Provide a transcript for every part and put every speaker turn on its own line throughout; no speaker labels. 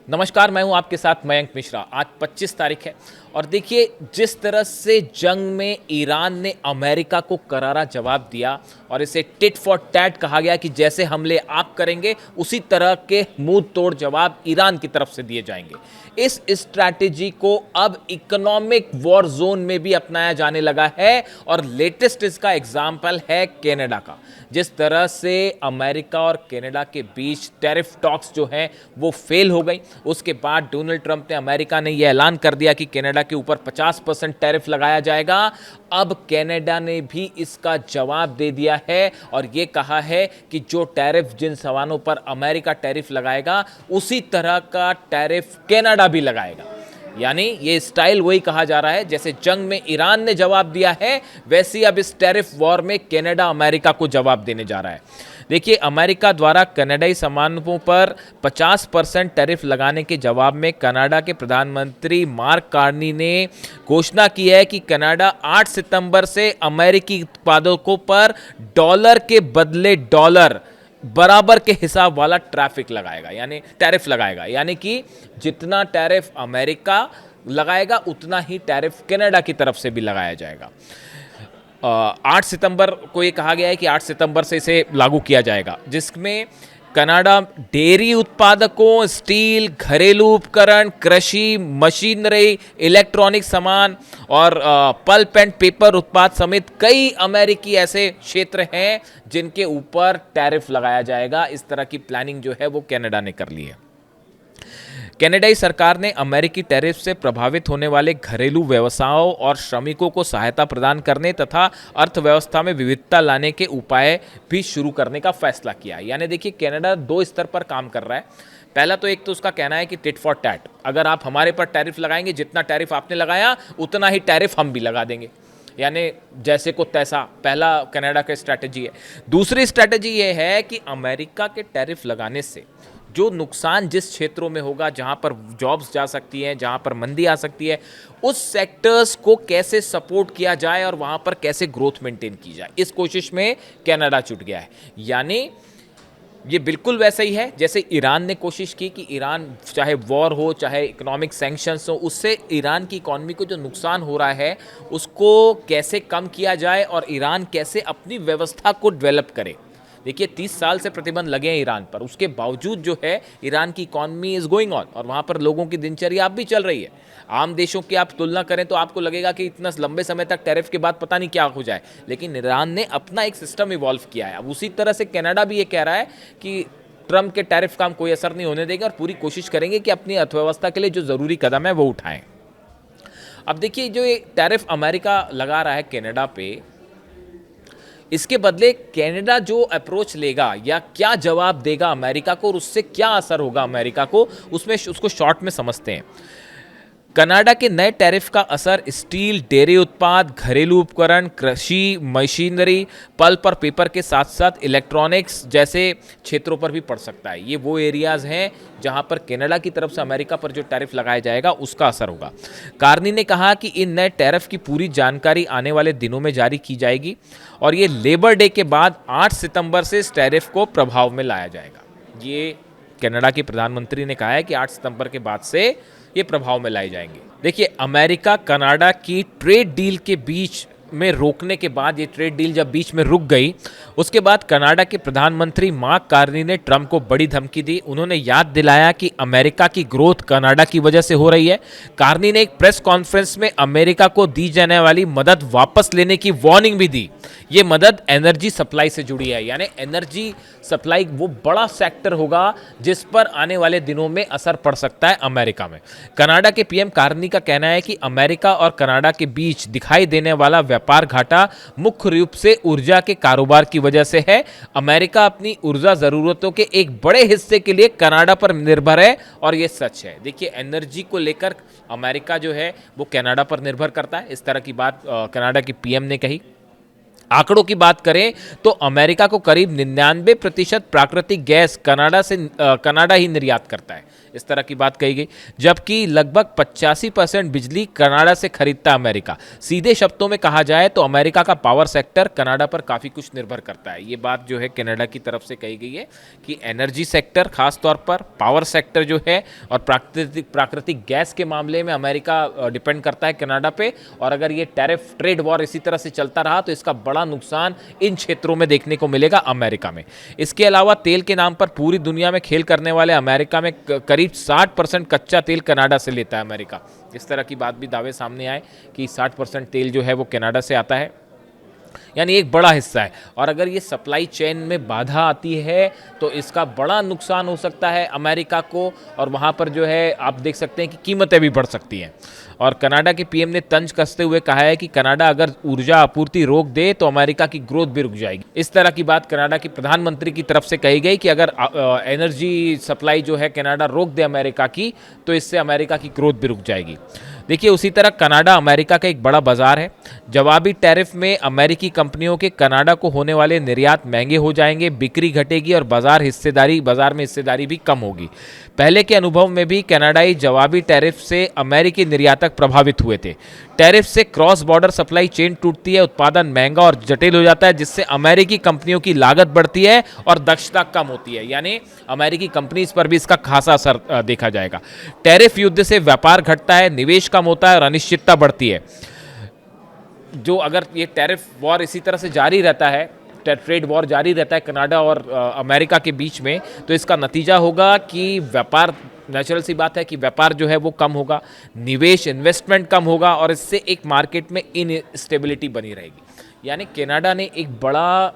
नमस्कार, मैं हूं आपके साथ मयंक मिश्रा। आज 25 तारीख है और देखिए जिस तरह से जंग में ईरान ने अमेरिका को करारा जवाब दिया और इसे टिट फॉर टैट कहा गया कि जैसे हमले आप करेंगे उसी तरह के मुंह तोड़ जवाब ईरान की तरफ से दिए जाएंगे। इस स्ट्रैटेजी को अब इकोनॉमिक वॉर जोन में भी अपनाया जाने लगा है और लेटेस्ट इसका एग्जाम्पल है कनाडा का। जिस तरह से अमेरिका और कनाडा के बीच टैरिफ टॉक्स जो हैं वो फेल हो गई, उसके बाद डोनाल्ड ट्रंप ने अमेरिका ने यह ऐलान कर दिया कि कनाडा के ऊपर 50% टैरिफ लगाया जाएगा। अब कनाडा ने भी इसका जवाब दे दिया है और ये कहा है कि जो टैरिफ जिन सामानों पर अमेरिका टैरिफ लगाएगा उसी तरह का टैरिफ कनाडा भी लगाएगा। यानी ये स्टाइल वही कहा जा रहा है जैसे जंग में ईरान ने जवाब दिया है, वैसे ही अब इस टैरिफ वॉर में कनाडा अमेरिका को जवाब देने जा रहा है। देखिए, अमेरिका द्वारा कनाडाई सामानों पर 50% टैरिफ लगाने के जवाब में कनाडा के प्रधानमंत्री मार्क कार्नी ने घोषणा की है कि कनाडा 8 सितंबर से अमेरिकी उत्पादकों पर डॉलर के बदले डॉलर बराबर के हिसाब वाला ट्रैफिक लगाएगा, यानी टैरिफ लगाएगा। यानी कि जितना टैरिफ अमेरिका लगाएगा उतना ही टैरिफ कनाडा की तरफ से भी लगाया जाएगा। 8 सितंबर को ये कहा गया है कि 8 सितंबर से इसे लागू किया जाएगा, जिसमें कनाडा डेयरी उत्पादकों, स्टील, घरेलू उपकरण, कृषि मशीनरी, इलेक्ट्रॉनिक सामान और पल्प एंड पेपर उत्पाद समेत कई अमेरिकी ऐसे क्षेत्र हैं जिनके ऊपर टैरिफ लगाया जाएगा। इस तरह की प्लानिंग जो है वो कनाडा ने कर ली है। कनाडाई सरकार ने अमेरिकी टैरिफ से प्रभावित होने वाले घरेलू व्यवसायों और श्रमिकों को सहायता प्रदान करने तथा अर्थव्यवस्था में विविधता लाने के उपाय भी शुरू करने का फैसला किया है। यानी देखिए, कनाडा 2 स्तर पर काम कर रहा है। पहला तो एक तो उसका कहना है कि टिट फॉर टैट, अगर आप हमारे पर टैरिफ लगाएंगे, जितना टैरिफ आपने लगाया उतना ही टैरिफ हम भी लगा देंगे, यानी जैसे को तैसा। पहला कनाडा का स्ट्रैटेजी है। दूसरी स्ट्रैटेजी ये है कि अमेरिका के टैरिफ लगाने से जो नुकसान जिस क्षेत्रों में होगा, जहां पर जॉब्स जा सकती हैं, जहां पर मंदी आ सकती है, उस सेक्टर्स को कैसे सपोर्ट किया जाए और वहां पर कैसे ग्रोथ मेंटेन की जाए, इस कोशिश में कनाडा जुट गया है। यानी ये बिल्कुल वैसा ही है जैसे ईरान ने कोशिश की कि ईरान, चाहे वॉर हो चाहे इकोनॉमिक सैंक्शंस हो, उससे ईरान की इकॉनमी को जो नुकसान हो रहा है उसको कैसे कम किया जाए और ईरान कैसे अपनी व्यवस्था को डेवलप करे। देखिए, 30 साल से प्रतिबंध लगे हैं ईरान पर, उसके बावजूद जो है ईरान की इकॉनमी इज गोइंग ऑन और वहाँ पर लोगों की दिनचर्या अब भी चल रही है। आम देशों की आप तुलना करें तो आपको लगेगा कि इतना लंबे समय तक टैरिफ के बाद पता नहीं क्या हो जाए, लेकिन ईरान ने अपना एक सिस्टम इवॉल्व किया है। अब उसी तरह से कनाडा भी ये कह रहा है कि ट्रंप के टैरिफ का हम कोई असर नहीं होने देंगे और पूरी कोशिश करेंगे कि अपनी अर्थव्यवस्था के लिए जो ज़रूरी कदम है वो उठाएं। अब देखिए, जो ये टैरिफ अमेरिका लगा रहा है कनाडा पे, इसके बदले कनाडा जो अप्रोच लेगा या क्या जवाब देगा अमेरिका को और उससे क्या असर होगा अमेरिका को, उसमें उसको शॉर्ट में समझते हैं। कनाडा के नए टैरिफ का असर स्टील, डेयरी उत्पाद, घरेलू उपकरण, कृषि मशीनरी, पल्प और पेपर के साथ साथ इलेक्ट्रॉनिक्स जैसे क्षेत्रों पर भी पड़ सकता है। ये वो एरियाज हैं जहां पर कनाडा की तरफ से अमेरिका पर जो टैरिफ लगाया जाएगा उसका असर होगा। कार्नी ने कहा कि इन नए टैरिफ की पूरी जानकारी आने वाले दिनों में जारी की जाएगी और ये लेबर डे के बाद 8 सितंबर से इस टैरिफ को प्रभाव में लाया जाएगा। ये कनाडा के प्रधानमंत्री ने कहा है कि 8 सितंबर के बाद से ये प्रभाव में लाए जाएंगे। देखिए, अमेरिका कनाडा की ट्रेड डील के बीच में रोकने के बाद, ये ट्रेड डील जब बीच में रुक गई, उसके बाद कनाडा के प्रधानमंत्री मार्क कार्नी ने ट्रंप को बड़ी धमकी दी। उन्होंने याद दिलाया कि अमेरिका की ग्रोथ कनाडा की वजह से हो रही है। कार्नी ने एक प्रेस कॉन्फ्रेंस में अमेरिका को दी जाने वाली मदद वापस लेने की वार्निंग भी दी। ये मदद एनर्जी सप्लाई से जुड़ी है, यानी एनर्जी सप्लाई वो बड़ा सेक्टर होगा जिस पर आने वाले दिनों में असर पड़ सकता है अमेरिका में। कनाडा के पीएम कार्नी का कहना है कि अमेरिका और कनाडा के बीच दिखाई देने वाला व्यापार घाटा मुख्य रूप से ऊर्जा के कारोबार की वजह से है। अमेरिका अपनी ऊर्जा जरूरतों के एक बड़े हिस्से के लिए कनाडा पर निर्भर है और ये सच है। देखिए, एनर्जी को लेकर अमेरिका जो है वो कनाडा पर निर्भर करता है। इस तरह की बात कनाडा के पीएम ने कही। आंकड़ों की बात करें तो अमेरिका को करीब 99% प्राकृतिक गैस कनाडा ही निर्यात करता है। इस तरह की बात कही गई। जबकि लगभग 85% बिजली कनाडा से खरीदता अमेरिका। सीधे शब्दों में कहा जाए तो अमेरिका का पावर सेक्टर कनाडा पर काफ़ी कुछ निर्भर करता है। ये बात जो है कनाडा की तरफ से कही गई है कि एनर्जी सेक्टर खास तौर पर, पावर सेक्टर जो है, और प्राकृतिक गैस के मामले में अमेरिका डिपेंड करता है कनाडा पे। और अगर ये टैरिफ ट्रेड वॉर इसी तरह से चलता रहा तो इसका बड़ा नुकसान इन क्षेत्रों में देखने को मिलेगा अमेरिका में। इसके अलावा तेल के नाम पर पूरी दुनिया में खेल करने वाले अमेरिका में करीब 60% कच्चा तेल कनाडा से लेता है अमेरिका। इस तरह की बात भी दावे सामने आए कि 60% तेल जो है वो कनाडा से आता है, यानी एक बड़ा हिस्सा है। और अगर ये सप्लाई चेन में बाधा आती है तो इसका बड़ा नुकसान हो सकता है अमेरिका को, और वहाँ पर जो है आप देख सकते हैं कि कीमतें भी बढ़ सकती हैं। और कनाडा के पीएम ने तंज कसते हुए कहा है कि कनाडा अगर ऊर्जा आपूर्ति रोक दे तो अमेरिका की ग्रोथ भी रुक जाएगी। इस तरह की बात कनाडा की प्रधानमंत्री की तरफ से कही गई कि अगर एनर्जी सप्लाई जो है कनाडा रोक दे अमेरिका की, तो इससे अमेरिका की ग्रोथ भी रुक जाएगी। देखिए, उसी तरह कनाडा अमेरिका का एक बड़ा बाजार है। जवाबी टैरिफ में अमेरिकी कंपनियों के कनाडा को होने वाले निर्यात महंगे हो जाएंगे, बिक्री घटेगी और बाजार में हिस्सेदारी भी कम होगी। पहले के अनुभव में भी कनाडाई जवाबी टैरिफ से अमेरिकी निर्यातक प्रभावित हुए थे। टैरिफ से क्रॉस बॉर्डर सप्लाई चेन टूटती है, उत्पादन महंगा और जटिल हो जाता है, जिससे अमेरिकी कंपनियों की लागत बढ़ती है और दक्षता कम होती है। यानी अमेरिकी कंपनीज पर भी इसका खासा असर देखा जाएगा। टैरिफ युद्ध से व्यापार घटता है, निवेश कम होता है और अनिश्चितता बढ़ती है। जो अगर ये टैरिफ वॉर इसी तरह से जारी रहता है, ट्रेड वॉर जारी रहता है कनाडा और अमेरिका के बीच में, तो इसका नतीजा होगा कि व्यापार, नेचुरल सी बात है कि व्यापार जो है वो कम होगा, निवेश, इन्वेस्टमेंट कम होगा, और इससे एक मार्केट में इनस्टेबिलिटी बनी रहेगी। यानी कनाडा ने एक बड़ा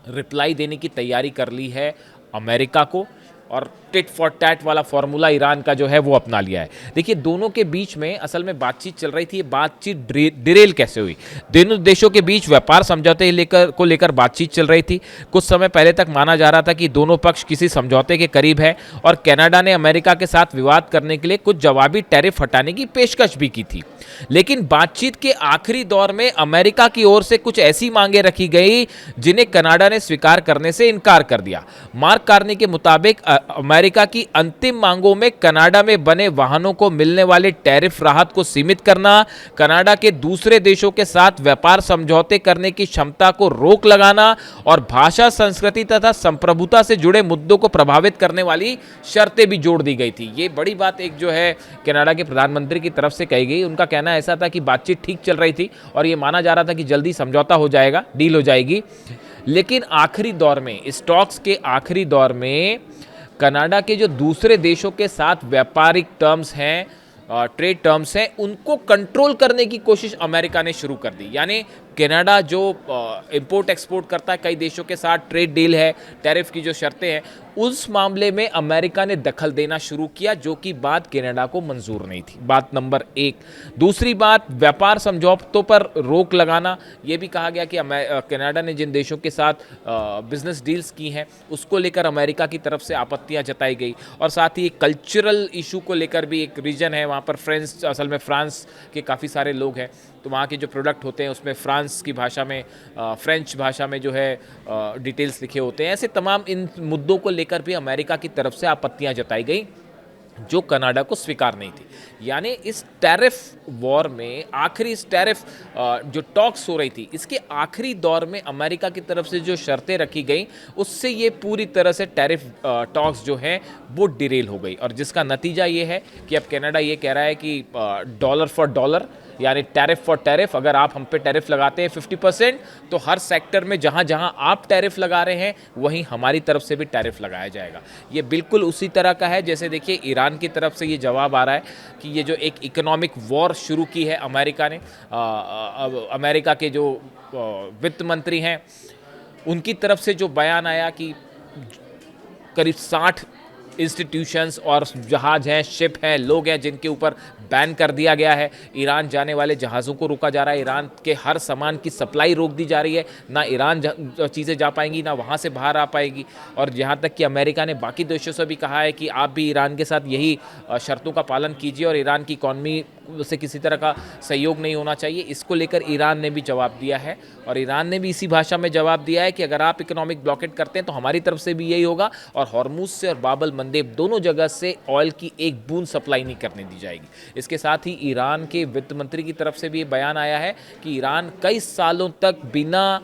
रिप्लाई देने की तैयारी कर ली है अमेरिका को, और टिट फॉर टैट वाला फॉर्मूला ईरान का जो है वो अपना लिया है। देखिए, दोनों के बीच में असल में बातचीत चल रही थी। ये बातचीत डिरेल कैसे हुई? दोनों देशों के बीच व्यापार समझौते लेकर बातचीत चल रही थी। कुछ समय पहले तक माना जा रहा था कि दोनों पक्ष किसी समझौते के करीब है, और कनाडा ने अमेरिका के साथ विवाद करने के लिए कुछ जवाबी टैरिफ हटाने की पेशकश भी की थी। लेकिन बातचीत के आखिरी दौर में अमेरिका की ओर से कुछ ऐसी मांगे रखी गई जिन्हें कनाडा ने स्वीकार करने से इनकार कर दिया। मार्क कार्नी के मुताबिक अमेरिका की अंतिम मांगों में कनाडा में बने वाहनों को मिलने वाले टैरिफ राहत को सीमित करना, कनाडा के दूसरे देशों के साथ व्यापार समझौते करने की क्षमता को रोक लगाना, और भाषा, संस्कृति तथा संप्रभुता से जुड़े मुद्दों को प्रभावित करने वाली शर्तें भी जोड़ दी गई थी। ये बड़ी बात एक जो है कनाडा के प्रधानमंत्री की तरफ से कही गई। उनका कहना ऐसा था कि बातचीत ठीक चल रही थी और ये माना जा रहा था कि जल्दी समझौता हो जाएगा, डील हो जाएगी। लेकिन आखिरी दौर में, स्टॉक्स के आखिरी दौर में, कनाडा के जो दूसरे देशों के साथ व्यापारिक टर्म्स हैं, ट्रेड टर्म्स हैं, उनको कंट्रोल करने की कोशिश अमेरिका ने शुरू कर दी। यानी कनाडा जो इंपोर्ट एक्सपोर्ट करता है, कई देशों के साथ ट्रेड डील है, टैरिफ की जो शर्तें हैं, उस मामले में अमेरिका ने दखल देना शुरू किया, जो कि बात कनाडा को मंजूर नहीं थी। बात नंबर एक। दूसरी बात, व्यापार समझौतों पर रोक लगाना। ये भी कहा गया कि कनाडा ने जिन देशों के साथ बिजनेस डील्स की हैं उसको लेकर अमेरिका की तरफ से आपत्तियां जताई गई, और साथ ही कल्चरल इशू को लेकर भी, एक रीजन है वहाँ पर फ्रेंच, असल में फ्रांस के काफ़ी सारे लोग हैं, तो वहाँ के जो प्रोडक्ट होते हैं उसमें फ्रांस की भाषा में, फ्रेंच भाषा में जो है डिटेल्स लिखे होते हैं। ऐसे तमाम इन मुद्दों को लेकर भी अमेरिका की तरफ से आपत्तियां जताई गई, जो कनाडा को स्वीकार नहीं थी। यानी इस टैरिफ वॉर में, आखिरी इस टैरिफ जो टॉक्स हो रही थी, इसके आखिरी दौर में अमेरिका की तरफ से जो शर्तें रखी गई, उससे ये पूरी तरह से टैरिफ टॉक्स जो हैं वो डिरेल हो गई, और जिसका नतीजा ये है कि अब कनाडा ये कह रहा है कि डॉलर फॉर डॉलर, यानी टैरिफ फॉर टैरिफ, अगर आप हम पे टैरिफ लगाते हैं 50%, तो हर सेक्टर में जहां जहां आप टैरिफ लगा रहे हैं वहीं हमारी तरफ से भी टैरिफ लगाया जाएगा। ये बिल्कुल उसी तरह का है जैसे, देखिए, ईरान की तरफ से ये जवाब आ रहा है कि ये जो एक इकोनॉमिक वॉर शुरू की है अमेरिका ने, अमेरिका के जो वित्त मंत्री हैं उनकी तरफ से जो बयान आया कि करीब 60 इंस्टीट्यूशंस और जहाज हैं, शिप हैं, लोग हैं जिनके ऊपर बैन कर दिया गया है। ईरान जाने वाले जहाज़ों को रोका जा रहा है, ईरान के हर सामान की सप्लाई रोक दी जा रही है, ना ईरान चीज़ें जा पाएंगी, ना वहाँ से बाहर आ पाएगी। और यहाँ तक कि अमेरिका ने बाकी देशों से भी कहा है कि आप भी ईरान के साथ यही शर्तों का पालन कीजिए और ईरान की इकॉनमी से किसी तरह का सहयोग नहीं होना चाहिए। इसको लेकर ईरान ने भी जवाब दिया है और ईरान ने भी इसी भाषा में जवाब दिया है कि अगर आप इकोनॉमिक ब्लॉकेट करते हैं तो हमारी तरफ से भी यही होगा और हॉर्मुज से और बाब अल मंदेब दोनों जगह से ऑयल की एक बूंद सप्लाई नहीं करने दी जाएगी। इसके साथ ही ईरान के वित्त मंत्री की तरफ से भी ये बयान आया है कि ईरान कई सालों तक बिना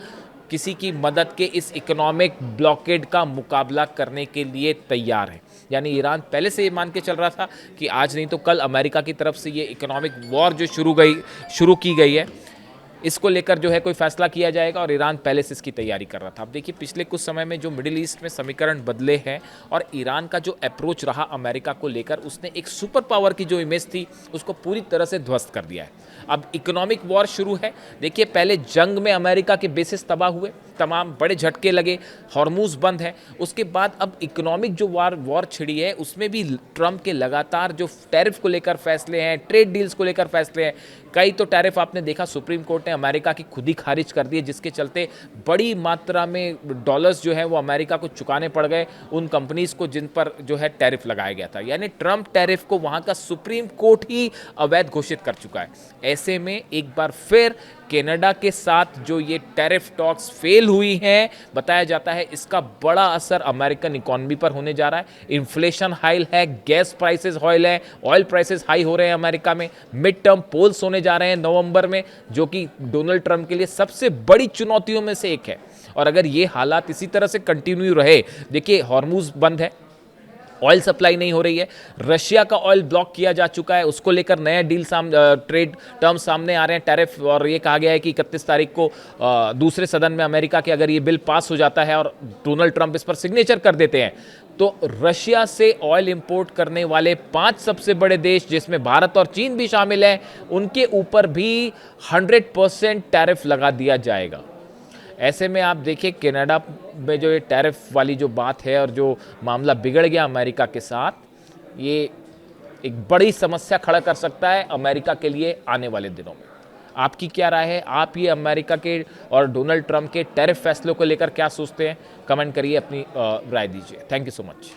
किसी की मदद के इस इकोनॉमिक ब्लॉकेड का मुकाबला करने के लिए तैयार है। यानी ईरान पहले से ये मान के चल रहा था कि आज नहीं तो कल अमेरिका की तरफ से ये इकोनॉमिक वॉर जो शुरू की गई है, इसको लेकर जो है कोई फैसला किया जाएगा और ईरान पहले से इसकी तैयारी कर रहा था। अब देखिए पिछले कुछ समय में जो मिडिल ईस्ट में समीकरण बदले हैं और ईरान का जो अप्रोच रहा अमेरिका को लेकर, उसने एक सुपर पावर की जो इमेज थी उसको पूरी तरह से ध्वस्त कर दिया है। अब इकोनॉमिक वॉर शुरू है। देखिए पहले जंग में अमेरिका के बेसिस तबाह हुए, तमाम बड़े झटके लगे, हॉर्मुज बंद है। उसके बाद अब इकोनॉमिक जो वॉर छिड़ी है उसमें भी ट्रंप के लगातार जो टैरिफ को लेकर फैसले हैं, ट्रेड डील्स को लेकर फैसले हैं, कई तो टैरिफ आपने देखा सुप्रीम कोर्ट ने अमेरिका की खुद ही खारिज कर दिए, जिसके चलते बड़ी मात्रा में डॉलर्स जो है वो अमेरिका को चुकाने पड़ गए उन कंपनीज को जिन पर जो है टैरिफ लगाया गया था। यानी ट्रंप टैरिफ को वहां का सुप्रीम कोर्ट ही अवैध घोषित कर चुका है। ऐसे में एक बार फिर कनाडा के साथ जो ये टैरिफ टॉक्स फेल हुई हैं, बताया जाता है इसका बड़ा असर अमेरिकन इकोनॉमी पर होने जा रहा है। इन्फ्लेशन हाई है, गैस प्राइसेस हाई है, ऑयल प्राइसेस हाई हो रहे हैं अमेरिका में। मिड टर्म पोल्स होने जा रहे हैं नवंबर में, जो कि डोनाल्ड ट्रंप के लिए सबसे बड़ी चुनौतियों में से एक है। और अगर ये हालात इसी तरह से कंटिन्यू रहे, देखिए हॉर्मुज बंद है, ऑयल सप्लाई नहीं हो रही है, रशिया का ऑयल ब्लॉक किया जा चुका है, उसको लेकर नया डील ट्रेड टर्म्स सामने आ रहे हैं, टैरिफ, और ये कहा गया है कि 31 तारीख को दूसरे सदन में अमेरिका के अगर ये बिल पास हो जाता है और डोनाल्ड ट्रंप इस पर सिग्नेचर कर देते हैं तो रशिया से ऑयल इंपोर्ट करने वाले 5 सबसे बड़े देश जिसमें भारत और चीन भी शामिल हैं, उनके ऊपर भी 100% टैरिफ लगा दिया जाएगा। ऐसे में आप देखिए कनाडा में जो ये टैरिफ वाली जो बात है और जो मामला बिगड़ गया अमेरिका के साथ, ये एक बड़ी समस्या खड़ा कर सकता है अमेरिका के लिए आने वाले दिनों में। आपकी क्या राय है? आप ये अमेरिका के और डोनाल्ड ट्रंप के टैरिफ फैसलों को लेकर क्या सोचते हैं? कमेंट करिए, अपनी राय दीजिए। Thank you so much.